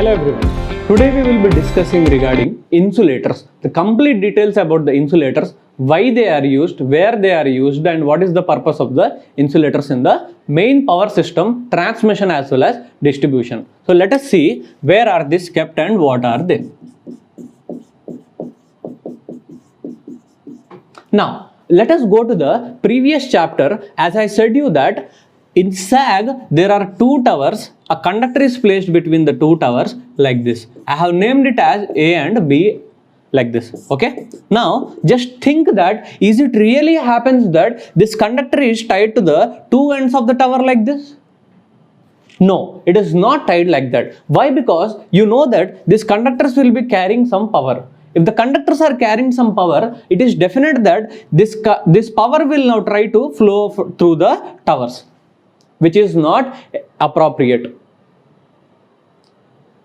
Hello everyone. Today we will be discussing regarding insulators. The complete details about the insulators, why they are used, where they are used, and what is the purpose of the insulators in the main power system, transmission as well as distribution. So let us see where are these kept and what are they. Now let us go to the previous chapter. As I said you that in SAG there are two towers. A conductor is placed between the two towers like this. I have named it as A and B like this. Okay. Now just think that is it really happens that this conductor is tied to the two ends of the tower like this? No, it is not tied like that. Why? Because you know that these conductors will be carrying some power. If the conductors are carrying some power, it is definite that this power will now try to flow through the towers, which is not appropriate.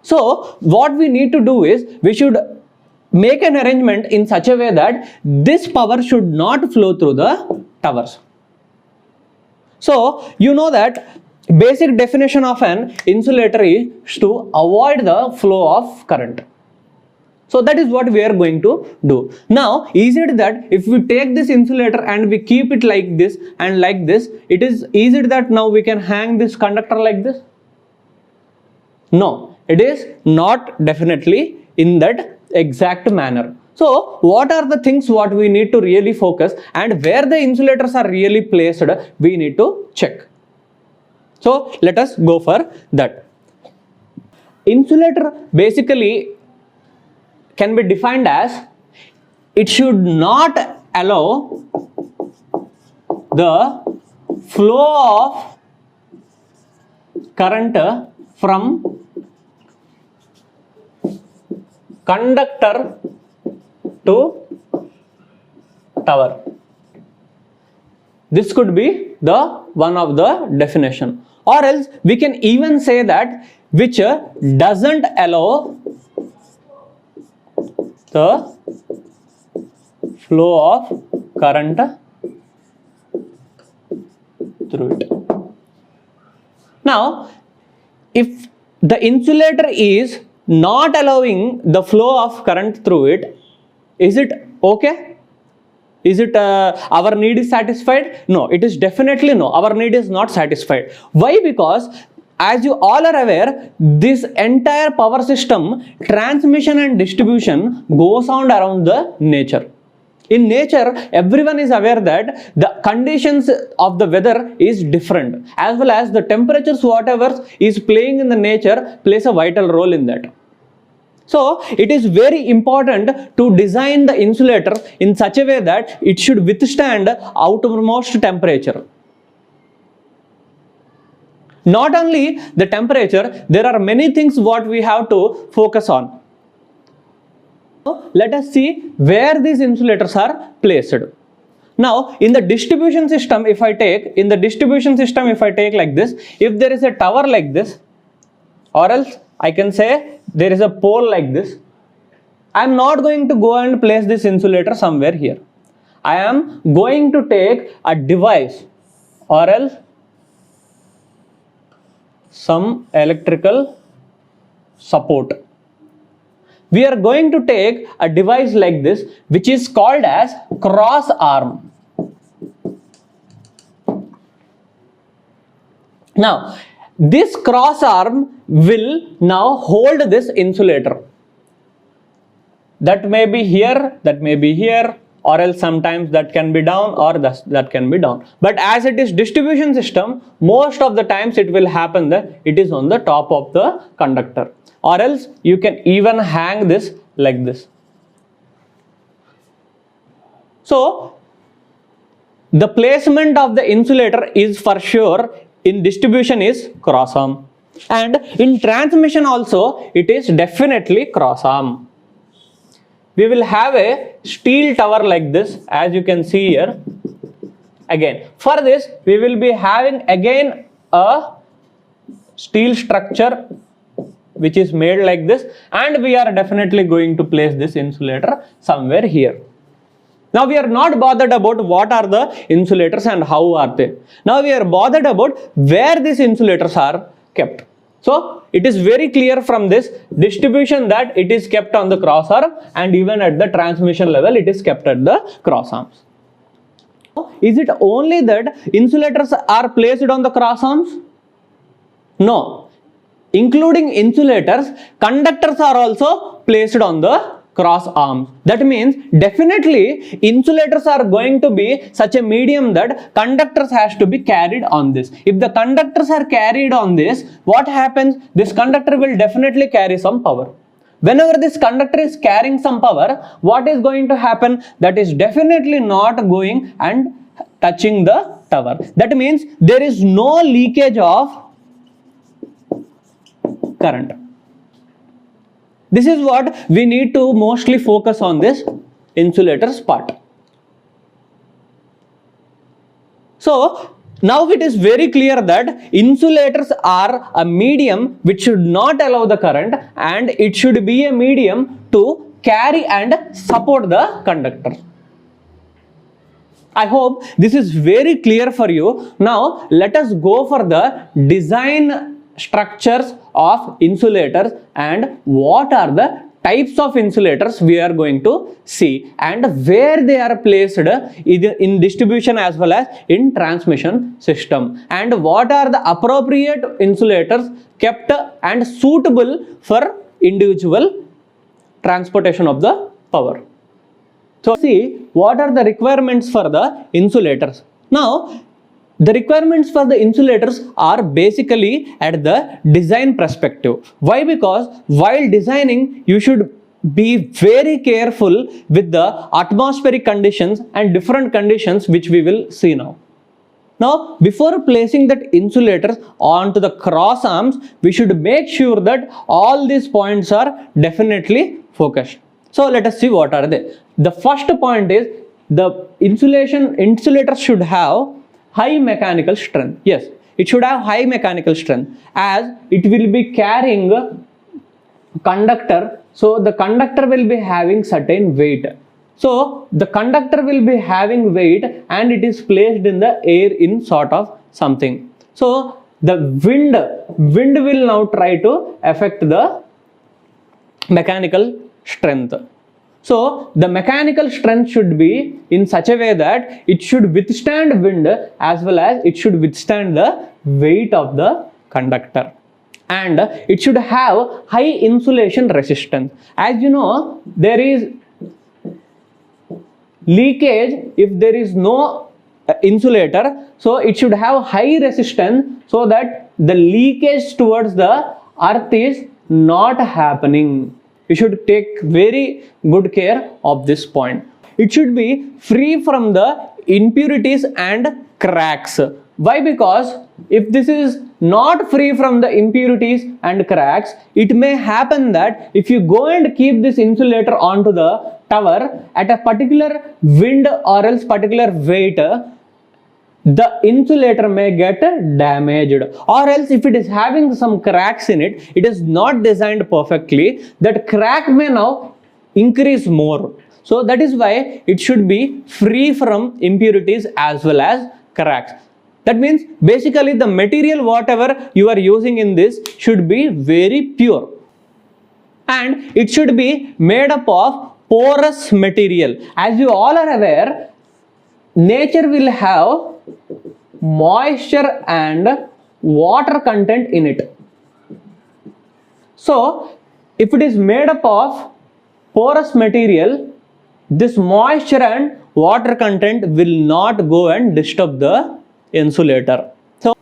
So what we need to do is we should make an arrangement in such a way that this power should not flow through the towers. So you know that basic definition of an insulator is to avoid the flow of current. So that is what we are going to do. Now is it that if we take this insulator and we keep it like this and like this, is it that now we can hang this conductor like this? No, it is not definitely in that exact manner. So what are the things what we need to really focus, and where the insulators are really placed we need to check. So let us go for that. Insulator basically can be defined as it should not allow the flow of current from conductor to tower. This could be the one of the definition, or else we can even say that which doesn't allow the flow of current through it. Now if the insulator is not allowing the flow of current through it, is it okay? Is it our need is satisfied? No, it is definitely no, our need is not satisfied. Why? Because as you all are aware, this entire power system, transmission and distribution goes on around the nature. In nature, everyone is aware that the conditions of the weather is different, as well as the temperatures whatever is playing in the nature plays a vital role in that. So it is very important to design the insulator in such a way that it should withstand outermost temperature. Not only the temperature, there are many things what we have to focus on. Let us see where these insulators are placed. Now in the distribution system, if I take like this, if there is a tower like this, or else I can say there is a pole like this, I am not going to go and place this insulator somewhere here. I am going to take a device or else some electrical support. We are going to take a device like this, which is called as cross arm. Now this cross arm will now hold this insulator. That may be here, that may be here, or else sometimes that can be down, or that can be down. But as it is distribution system, most of the times it will happen that it is on the top of the conductor, or else you can even hang this like this. So the placement of the insulator is for sure in distribution is cross arm, and in transmission also it is definitely cross arm. We will have a steel tower like this, as you can see here. Again, for this we will be having again a steel structure which is made like this, and we are definitely going to place this insulator somewhere here. Now we are not bothered about what are the insulators and how are they. Now we are bothered about where these insulators are kept. So it is very clear from this distribution that it is kept on the cross arm, and even at the transmission level it is kept at the cross arms. Is it only that insulators are placed on the cross arms? No. Including insulators, conductors are also placed on the cross arms. That means definitely insulators are going to be such a medium that conductors has to be carried on this. If the conductors are carried on this, what happens? This conductor will definitely carry some power. Whenever this conductor is carrying some power, what is going to happen? That is definitely not going and touching the tower. That means there is no leakage of current. This is what we need to mostly focus on, this insulators part. So now it is very clear that insulators are a medium which should not allow the current, and it should be a medium to carry and support the conductor. I hope this is very clear for you. Now let us go for the design structures of insulators and what are the types of insulators we are going to see, and where they are placed either in distribution as well as in transmission system, and what are the appropriate insulators kept and suitable for individual transportation of the power. So see what are the requirements for the insulators. Now the requirements for the insulators are basically at the design perspective. Why? Because while designing you should be very careful with the atmospheric conditions and different conditions which we will see now. Now before placing that insulators onto the cross arms, we should make sure that all these points are definitely focused. So let us see what are they. The first point is the insulator should have high mechanical strength. Yes, it should have high mechanical strength as it will be carrying conductor. So the conductor will be having certain weight. So the conductor will be having weight and it is placed in the air in sort of something. So the wind will now try to affect the mechanical strength. So the mechanical strength should be in such a way that it should withstand wind as well as it should withstand the weight of the conductor, and it should have high insulation resistance. As you know, there is leakage if there is no insulator, so it should have high resistance so that the leakage towards the earth is not happening. You should take very good care of this point. It should be free from the impurities and cracks. Why? Because if this is not free from the impurities and cracks, it may happen that if you go and keep this insulator onto the tower at a particular wind or else particular weight, the insulator may get damaged, or else if it is having some cracks in it, it is not designed perfectly, that crack may now increase more. So that is why it should be free from impurities as well as cracks. That means basically the material whatever you are using in this should be very pure, and it should be made up of porous material. As you all are aware, nature will have moisture and water content in it. So if it is made up of porous material, this moisture and water content will not go and disturb the insulator. So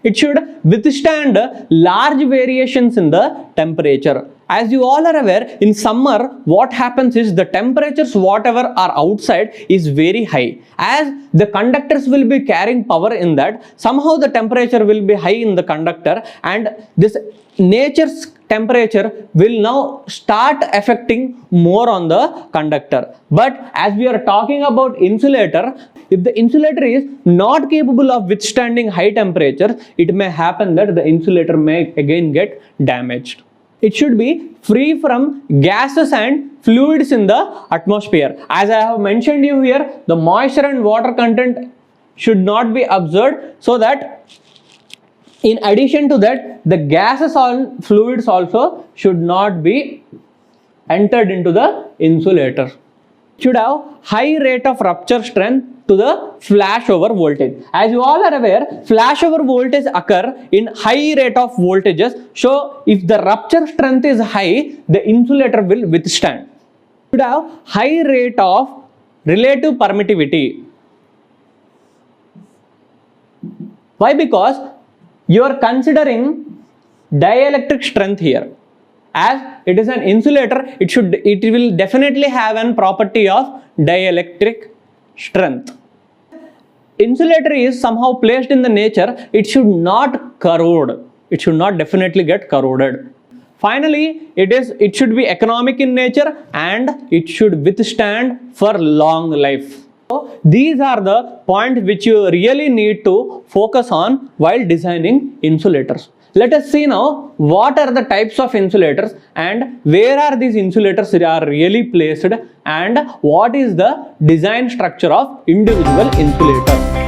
it should withstand large variations in the temperature. As you all are aware, in summer what happens is the temperatures whatever are outside is very high. As the conductors will be carrying power in that, somehow the temperature will be high in the conductor, and this nature's temperature will now start affecting more on the conductor. But as we are talking about insulator, if the insulator is not capable of withstanding high temperature, it may happen that the insulator may again get damaged. It should be free from gases and fluids in the atmosphere. As I have mentioned you here, the moisture and water content should not be observed, so that In addition to that, the gases or fluids also should not be entered into the insulator. Should have high rate of rupture strength to the flashover voltage. As you all are aware, flashover voltage occur in high rate of voltages. So if the rupture strength is high, the insulator will withstand. Should have high rate of relative permittivity. Why? Because you are considering dielectric strength here. As it is an insulator, it will definitely have an property of dielectric strength. Insulator is somehow placed in the nature, it should not corrode. It should not definitely get corroded. Finally, it should be economic in nature and it should withstand for long life. So these are the points which you really need to focus on while designing insulators. Let us see now what are the types of insulators and where are these insulators are really placed and what is the design structure of individual insulator.